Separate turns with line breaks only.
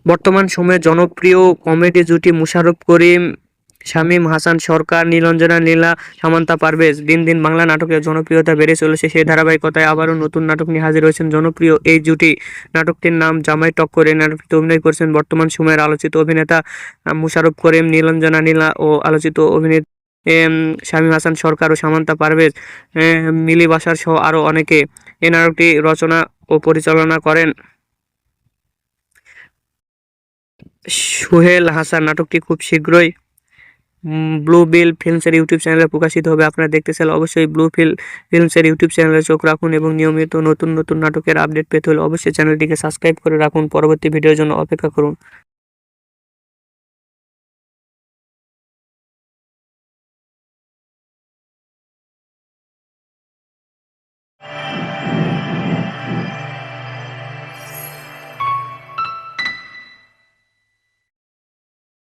বর্তমান সময়ে জনপ্রিয় কমেডি জুটি মোশাররফ করিম, শামীম হাসান সরকার, নীলাঞ্জনা নীলা, সামান্তা পারভেজ। দিন দিন বাংলা নাটকের জনপ্রিয়তা বেড়ে চলেছে। সেই ধারাবাহিকতায় আবারও নতুন নাটক নিয়ে হাজির হয়েছেন জনপ্রিয় এই জুটি। নাটকটির নাম জামাই টক্কর। এই নাটকটিতে অভিনয় করেছেন বর্তমান সময়ের আলোচিত অভিনেতা মোশাররফ করিম, নীলাঞ্জনা নীলা ও আলোচিত অভিনেত্রী শামীম হাসান সরকার ও সামান্তা পারভেজ, মিলি বাশার সহ আরও অনেকে। এই নাটকটি রচনা ও পরিচালনা করেন সোহেল হাসান। নাটকটি খুব শীঘ্রই ব্লু বিল ফিল্মসের ইউটিউব চ্যানেলে প্রকাশিত হবে। আপনারা দেখতে চাইলে অবশ্যই ফিল্মসের ইউটিউব চ্যানেলে চোখ রাখুন এবং নিয়মিত নতুন নতুন নাটকের আপডেট পেতে হলে অবশ্যই চ্যানেলটিকে সাবস্ক্রাইব করে রাখুন। পরবর্তী ভিডিওর জন্য অপেক্ষা করুন।